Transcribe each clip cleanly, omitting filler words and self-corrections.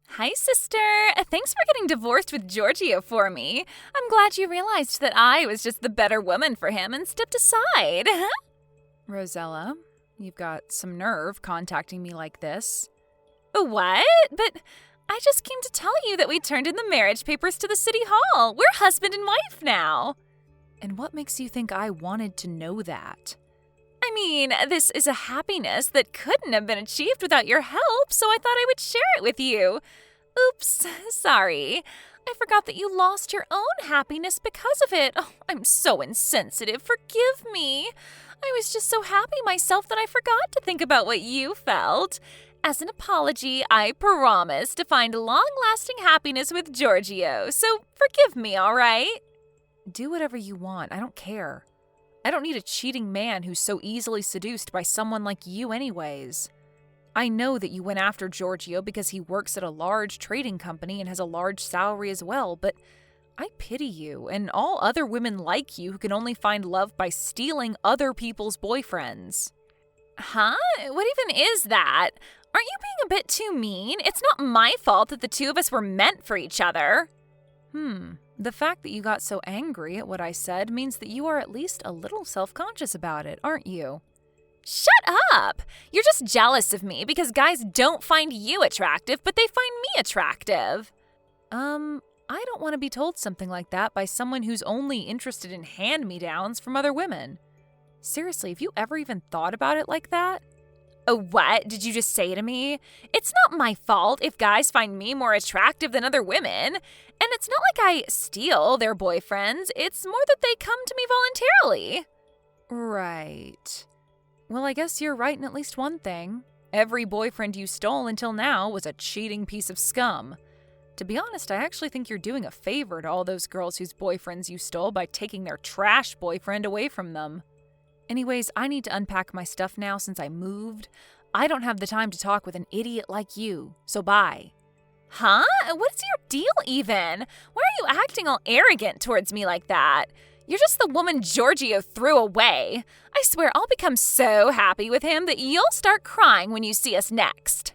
Hi, sister. Thanks for getting divorced with Giorgio for me. I'm glad you realized that I was just the better woman for him and stepped aside. Rosella, you've got some nerve contacting me like this. What? But I just came to tell you that we turned in the marriage papers to the city hall. We're husband and wife now. And what makes you think I wanted to know that? I mean, this is a happiness that couldn't have been achieved without your help, so I thought I would share it with you. Oops, sorry. I forgot that you lost your own happiness because of it. Oh, I'm so insensitive. Forgive me. I was just so happy myself that I forgot to think about what you felt. As an apology, I promise to find long-lasting happiness with Giorgio, so forgive me, all right? Do whatever you want. I don't care. I don't need a cheating man who's so easily seduced by someone like you anyways. I know that you went after Giorgio because he works at a large trading company and has a large salary as well, but I pity you and all other women like you who can only find love by stealing other people's boyfriends. Huh? What even is that? Aren't you being a bit too mean? It's not my fault that the two of us were meant for each other. The fact that you got so angry at what I said means that you are at least a little self-conscious about it, aren't you? Shut up! You're just jealous of me because guys don't find you attractive, but they find me attractive. I don't want to be told something like that by someone who's only interested in hand-me-downs from other women. Seriously, have you ever even thought about it like that? What did you just say to me? It's not my fault if guys find me more attractive than other women. And it's not like I steal their boyfriends. It's more that they come to me voluntarily. Right. Well, I guess you're right in at least one thing. Every boyfriend you stole until now was a cheating piece of scum. To be honest, I actually think you're doing a favor to all those girls whose boyfriends you stole by taking their trash boyfriend away from them. Anyways, I need to unpack my stuff now since I moved. I don't have the time to talk with an idiot like you, so bye. Huh? What's your deal even? Why are you acting all arrogant towards me like that? You're just the woman Giorgio threw away. I swear I'll become so happy with him that you'll start crying when you see us next.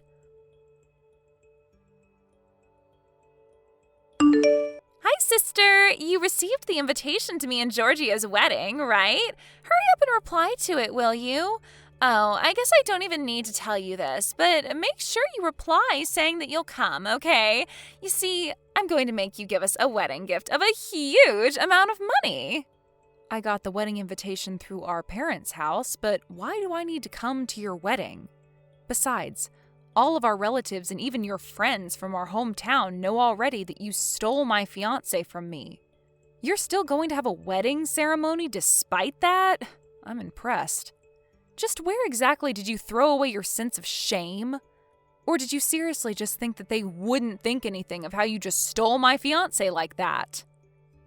Hi, sister. You received the invitation to me and Giorgio's wedding, right? Hurry up and reply to it, will you? Oh, I guess I don't even need to tell you this, but make sure you reply saying that you'll come, okay? You see, I'm going to make you give us a wedding gift of a huge amount of money. I got the wedding invitation through our parents' house, but why do I need to come to your wedding? Besides, all of our relatives and even your friends from our hometown know already that you stole my fiancé from me. You're still going to have a wedding ceremony despite that? I'm impressed. Just where exactly did you throw away your sense of shame? Or did you seriously just think that they wouldn't think anything of how you just stole my fiancé like that?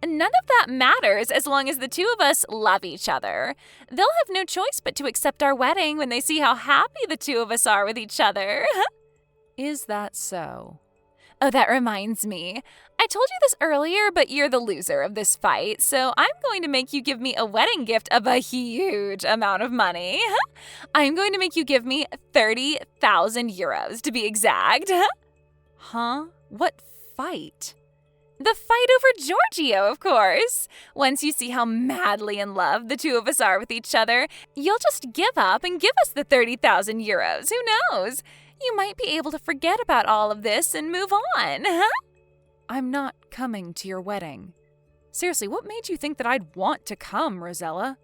None of that matters as long as the two of us love each other. They'll have no choice but to accept our wedding when they see how happy the two of us are with each other. Is that so? Oh, that reminds me. I told you this earlier, but you're the loser of this fight, so I'm going to make you give me a wedding gift of a huge amount of money. I'm going to make you give me 30,000 euros to be exact. Huh? What fight? The fight over Giorgio, of course. Once you see how madly in love the two of us are with each other, you'll just give up and give us the 30,000 euros. Who knows? You might be able to forget about all of this and move on, huh? I'm not coming to your wedding. Seriously, what made you think that I'd want to come, Rosella?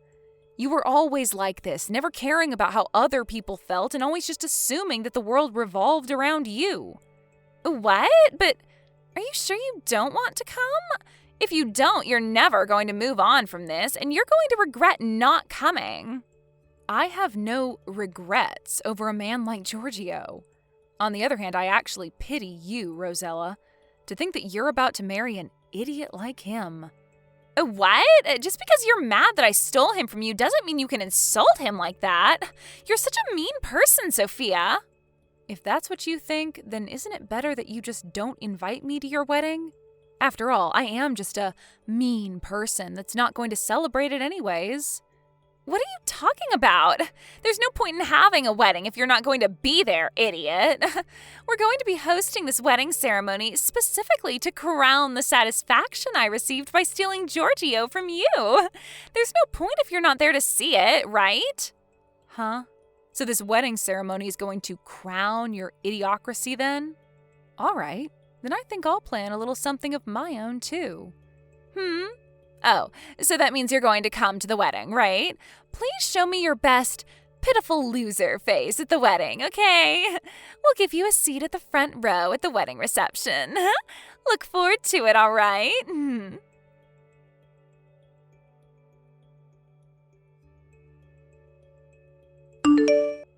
You were always like this, never caring about how other people felt and always just assuming that the world revolved around you. What? But are you sure you don't want to come? If you don't, you're never going to move on from this, and you're going to regret not coming. I have no regrets over a man like Giorgio. On the other hand, I actually pity you, Rosella, to think that you're about to marry an idiot like him. What? Just because you're mad that I stole him from you doesn't mean you can insult him like that. You're such a mean person, Sophia. If that's what you think, then isn't it better that you just don't invite me to your wedding? After all, I am just a mean person that's not going to celebrate it anyways. What are you talking about? There's no point in having a wedding if you're not going to be there, idiot. We're going to be hosting this wedding ceremony specifically to crown the satisfaction I received by stealing Giorgio from you. There's no point if you're not there to see it, right? Huh? So this wedding ceremony is going to crown your idiocracy then? All right, then I think I'll plan a little something of my own too. Oh, so that means you're going to come to the wedding, right? Please show me your best pitiful loser face at the wedding, okay? We'll give you a seat at the front row at the wedding reception. Look forward to it, all right?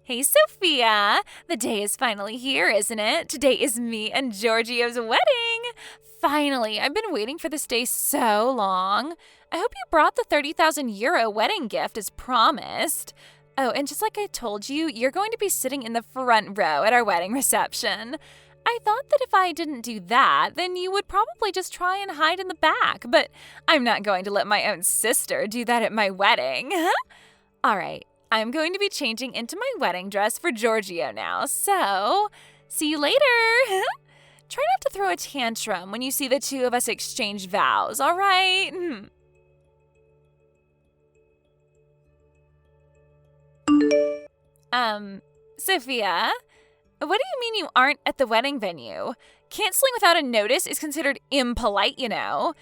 Hey, Sophia. The day is finally here, isn't it? Today is me and Giorgio's wedding. Finally, I've been waiting for this day so long. I hope you brought the 30,000 euro wedding gift as promised. Oh, and just like I told you, you're going to be sitting in the front row at our wedding reception. I thought that if I didn't do that, then you would probably just try and hide in the back, but I'm not going to let my own sister do that at my wedding. All right, I'm going to be changing into my wedding dress for Giorgio now, so see you later. Try not to throw a tantrum when you see the two of us exchange vows, all right? Sophia, what do you mean you aren't at the wedding venue? Canceling without a notice is considered impolite, you know.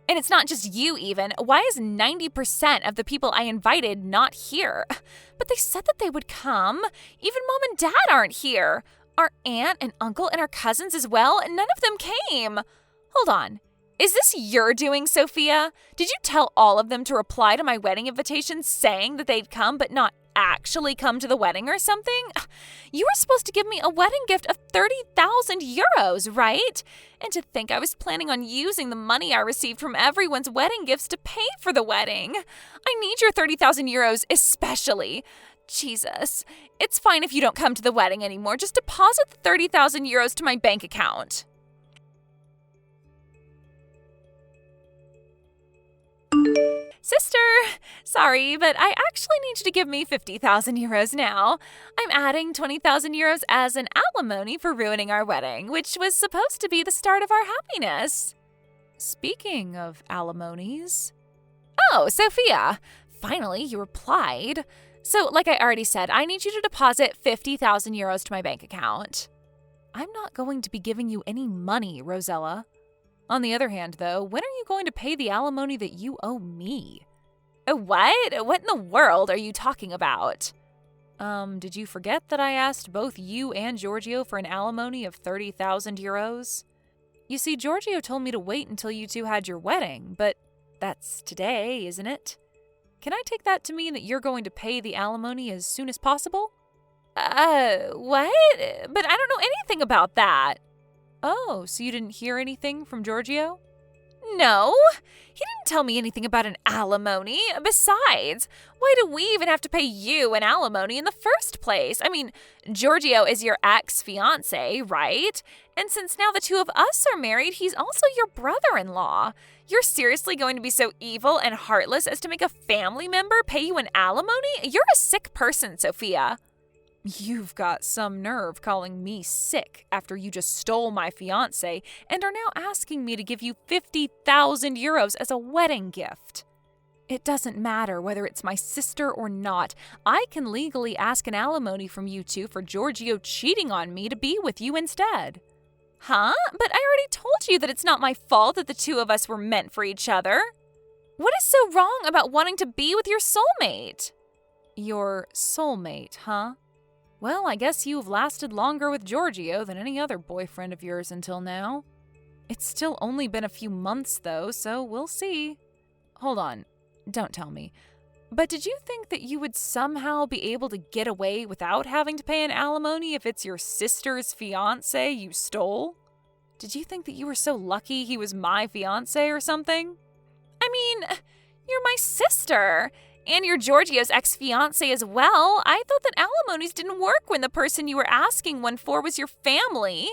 And it's not just you, even. Why is 90% of the people I invited not here? But they said that they would come. Even mom and dad aren't here. Our aunt and uncle and our cousins as well, and none of them came. Hold on. Is this your doing, Sophia? Did you tell all of them to reply to my wedding invitation saying that they'd come but not actually come to the wedding or something? You were supposed to give me a wedding gift of 30,000 euros, right? And to think I was planning on using the money I received from everyone's wedding gifts to pay for the wedding. I need your 30,000 euros especially. Jesus. It's fine if you don't come to the wedding anymore. Just deposit the 30,000 euros to my bank account. Sister, sorry, but I actually need you to give me 50,000 euros now. I'm adding 20,000 euros as an alimony for ruining our wedding, which was supposed to be the start of our happiness. Speaking of alimonies. Oh, Sophia, finally you replied. So, like I already said, I need you to deposit 50,000 euros to my bank account. I'm not going to be giving you any money, Rosella. On the other hand, though, when are you going to pay the alimony that you owe me? What? What in the world are you talking about? Did you forget that I asked both you and Giorgio for an alimony of 30,000 euros? You see, Giorgio told me to wait until you two had your wedding, but that's today, isn't it? Can I take that to mean that you're going to pay the alimony as soon as possible? What? But I don't know anything about that. Oh, so you didn't hear anything from Giorgio? No, he didn't tell me anything about an alimony. Besides, why do we even have to pay you an alimony in the first place? I mean, Giorgio is your ex-fiancé, right? And since now the two of us are married, he's also your brother-in-law. You're seriously going to be so evil and heartless as to make a family member pay you an alimony? You're a sick person, Sophia. You've got some nerve calling me sick after you just stole my fiancé and are now asking me to give you 50,000 euros as a wedding gift. It doesn't matter whether it's my sister or not. I can legally ask an alimony from you two for Giorgio cheating on me to be with you instead. Huh? But I already told you that it's not my fault that the two of us were meant for each other. What is so wrong about wanting to be with your soulmate? Your soulmate, huh? Well, I guess you've lasted longer with Giorgio than any other boyfriend of yours until now. It's still only been a few months, though, so we'll see. Hold on, don't tell me. But did you think that you would somehow be able to get away without having to pay an alimony if it's your sister's fiancé you stole? Did you think that you were so lucky he was my fiancé or something? I mean, you're my sister. And you're Giorgio's ex-fiancé as well. I thought that alimonies didn't work when the person you were asking one for was your family.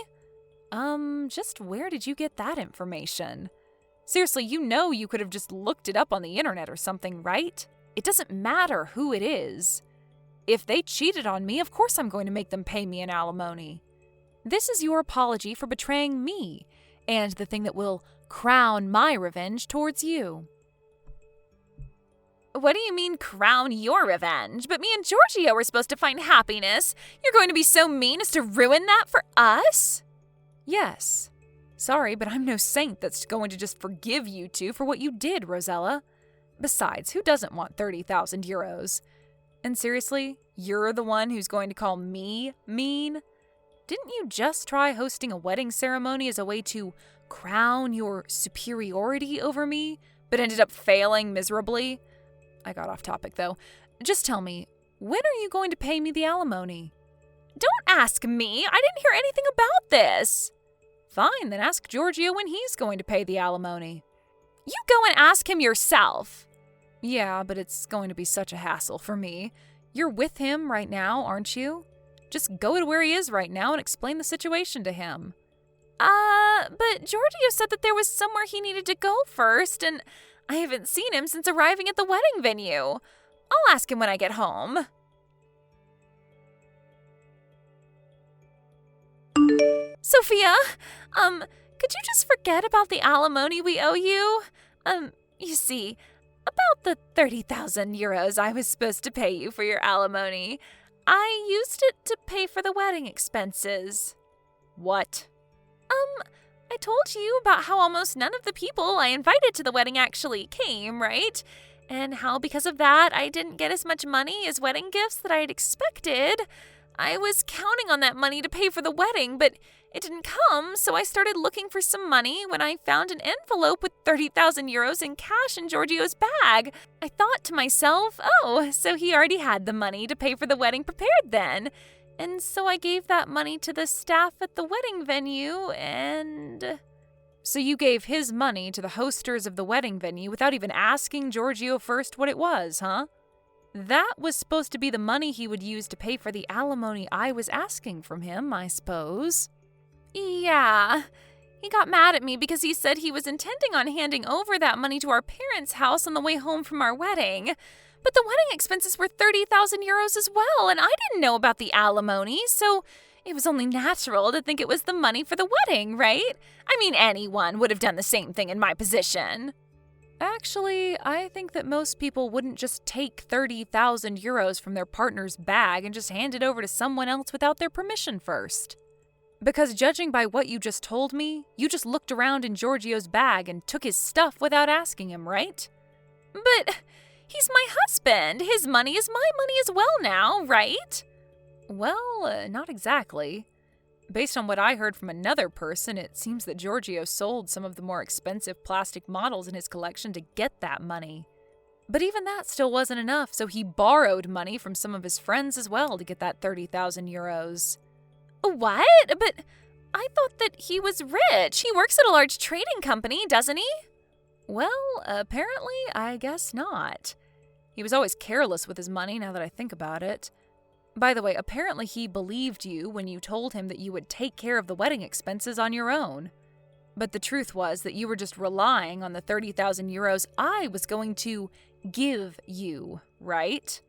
Just where did you get that information? Seriously, you know you could have just looked it up on the internet or something, right? It doesn't matter who it is. If they cheated on me, of course I'm going to make them pay me an alimony. This is your apology for betraying me, and the thing that will crown my revenge towards you. What do you mean, crown your revenge? But me and Giorgio were supposed to find happiness. You're going to be so mean as to ruin that for us? Yes. Sorry, but I'm no saint that's going to just forgive you two for what you did, Rosella. Besides, who doesn't want 30,000 euros? And seriously, you're the one who's going to call me mean? Didn't you just try hosting a wedding ceremony as a way to crown your superiority over me, but ended up failing miserably? I got off topic, though. Just tell me, when are you going to pay me the alimony? Don't ask me. I didn't hear anything about this. Fine, then ask Giorgio when he's going to pay the alimony. You go and ask him yourself. Yeah, but it's going to be such a hassle for me. You're with him right now, aren't you? Just go to where he is right now and explain the situation to him. But Giorgio said that there was somewhere he needed to go first, and I haven't seen him since arriving at the wedding venue. I'll ask him when I get home. Sophia, could you just forget about the alimony we owe you? You see, about the 30,000 euros I was supposed to pay you for your alimony, I used it to pay for the wedding expenses. What? I told you about how almost none of the people I invited to the wedding actually came, right? And how because of that, I didn't get as much money as wedding gifts that I had expected. I was counting on that money to pay for the wedding, but it didn't come, so I started looking for some money when I found an envelope with 30,000 euros in cash in Giorgio's bag. I thought to myself, oh, so he already had the money to pay for the wedding prepared then. And so I gave that money to the staff at the wedding venue, and... So you gave his money to the hosters of the wedding venue without even asking Giorgio first what it was, huh? That was supposed to be the money he would use to pay for the alimony I was asking from him, I suppose. Yeah. He got mad at me because he said he was intending on handing over that money to our parents' house on the way home from our wedding. But the wedding expenses were 30,000 euros as well, and I didn't know about the alimony, so it was only natural to think it was the money for the wedding, right? I mean, anyone would have done the same thing in my position. Actually, I think that most people wouldn't just take 30,000 euros from their partner's bag and just hand it over to someone else without their permission first. Because judging by what you just told me, you just looked around in Giorgio's bag and took his stuff without asking him, right? But he's my husband. His money is my money as well now, right? Well, not exactly. Based on what I heard from another person, it seems that Giorgio sold some of the more expensive plastic models in his collection to get that money. But even that still wasn't enough, so he borrowed money from some of his friends as well to get that 30,000 euros. What? But I thought that he was rich. He works at a large trading company, doesn't he? Well, apparently, I guess not. He was always careless with his money, now that I think about it. By the way, apparently he believed you when you told him that you would take care of the wedding expenses on your own. But the truth was that you were just relying on the 30,000 euros I was going to give you, right?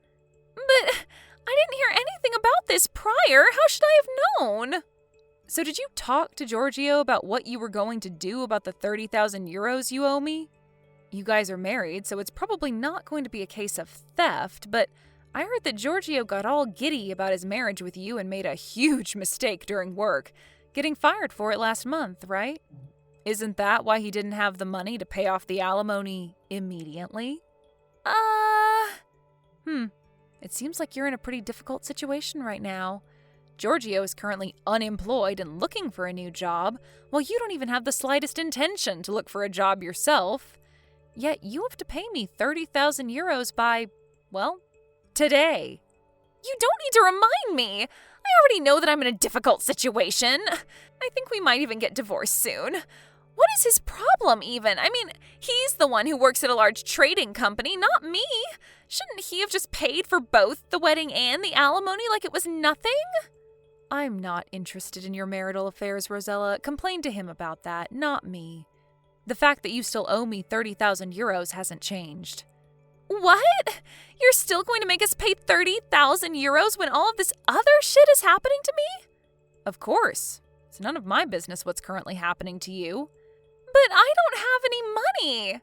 But I didn't hear anything about this prior. How should I have known? So did you talk to Giorgio about what you were going to do about the 30,000 euros you owe me? You guys are married, so it's probably not going to be a case of theft, but I heard that Giorgio got all giddy about his marriage with you and made a huge mistake during work, getting fired for it last month, right? Isn't that why he didn't have the money to pay off the alimony immediately? It seems like you're in a pretty difficult situation right now. Giorgio is currently unemployed and looking for a new job, while you don't even have the slightest intention to look for a job yourself. Yet you have to pay me 30,000 euros by, well, today. You don't need to remind me. I already know that I'm in a difficult situation. I think we might even get divorced soon. What is his problem even? I mean, he's the one who works at a large trading company, not me. Shouldn't he have just paid for both the wedding and the alimony like it was nothing? I'm not interested in your marital affairs, Rosella. Complain to him about that, not me. The fact that you still owe me 30,000 euros hasn't changed. What? You're still going to make us pay 30,000 euros when all of this other shit is happening to me? Of course. It's none of my business what's currently happening to you. But I don't have any money.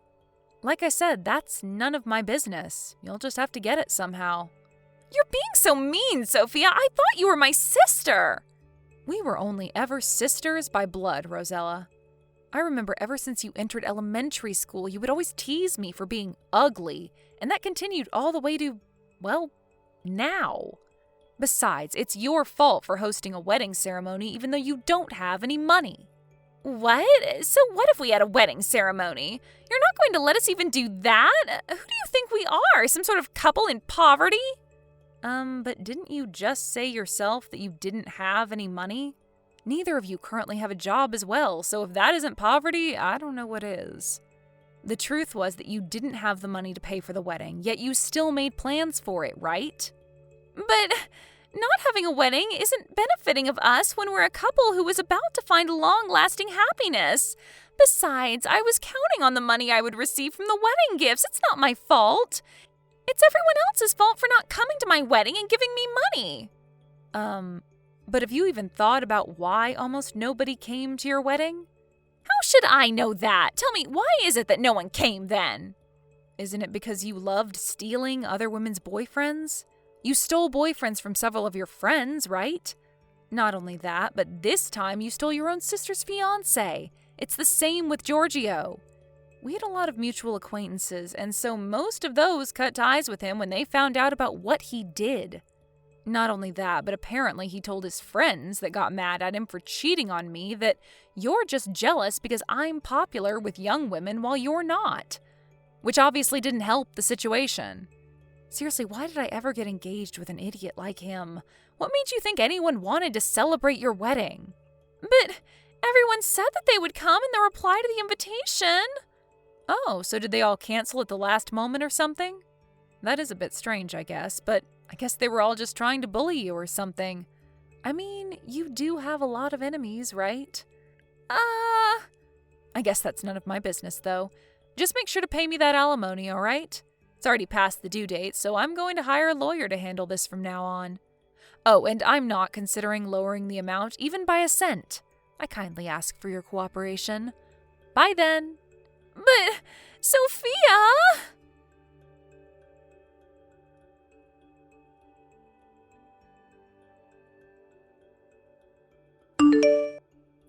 Like I said, that's none of my business. You'll just have to get it somehow. You're being so mean, Sophia. I thought you were my sister. We were only ever sisters by blood, Rosella. I remember ever since you entered elementary school, you would always tease me for being ugly, and that continued all the way to, well, now. Besides, it's your fault for hosting a wedding ceremony even though you don't have any money. What? So what if we had a wedding ceremony? You're not going to let us even do that? Who do you think we are? Some sort of couple in poverty? But didn't you just say yourself that you didn't have any money? Neither of you currently have a job as well, so if that isn't poverty, I don't know what is. The truth was that you didn't have the money to pay for the wedding, yet you still made plans for it, right? But not having a wedding isn't benefiting of us when we're a couple who was about to find long-lasting happiness. Besides, I was counting on the money I would receive from the wedding gifts. It's not my fault. It's everyone else's fault for not coming to my wedding and giving me money. But have you even thought about why almost nobody came to your wedding? How should I know that? Tell me, why is it that no one came then? Isn't it because you loved stealing other women's boyfriends? You stole boyfriends from several of your friends, right? Not only that, but this time you stole your own sister's fiancé. It's the same with Giorgio. We had a lot of mutual acquaintances, and so most of those cut ties with him when they found out about what he did. Not only that, but apparently he told his friends that got mad at him for cheating on me that you're just jealous because I'm popular with young women while you're not. Which obviously didn't help the situation. Seriously, why did I ever get engaged with an idiot like him? What made you think anyone wanted to celebrate your wedding? But everyone said that they would come in the reply to the invitation. Oh, so did they all cancel at the last moment or something? That is a bit strange, I guess, but I guess they were all just trying to bully you or something. I mean, you do have a lot of enemies, right? I guess that's none of my business, though. Just make sure to pay me that alimony, all right? It's already past the due date, so I'm going to hire a lawyer to handle this from now on. Oh, and I'm not considering lowering the amount even by a cent. I kindly ask for your cooperation. Bye then. But, Sophia!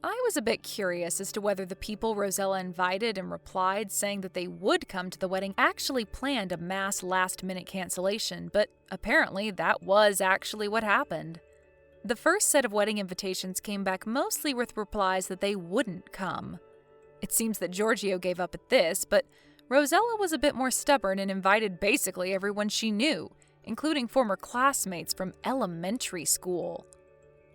I was a bit curious as to whether the people Rosella invited and replied saying that they would come to the wedding actually planned a mass last-minute cancellation, but apparently that was actually what happened. The first set of wedding invitations came back mostly with replies that they wouldn't come. It seems that Giorgio gave up at this, but Rosella was a bit more stubborn and invited basically everyone she knew, including former classmates from elementary school.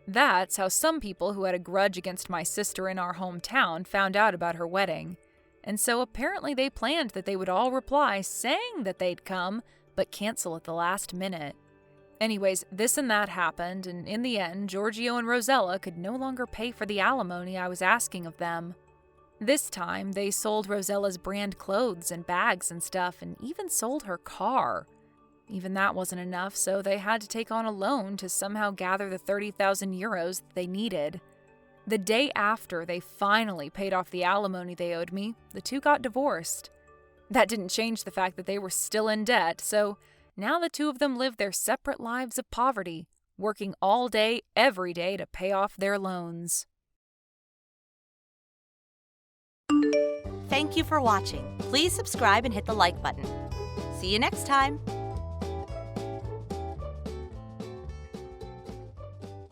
That's how some people who had a grudge against my sister in our hometown found out about her wedding. And so apparently they planned that they would all reply saying that they'd come, but cancel at the last minute. Anyways, this and that happened, and in the end, Giorgio and Rosella could no longer pay for the alimony I was asking of them. This time, they sold Rosella's brand clothes and bags and stuff, and even sold her car. Even that wasn't enough, so they had to take on a loan to somehow gather the 30,000 euros that they needed. The day after they finally paid off the alimony they owed me, the two got divorced. That didn't change the fact that they were still in debt, so now the two of them live their separate lives of poverty, working all day, every day to pay off their loans. Thank you for watching. Please subscribe and hit the like button. See you next time.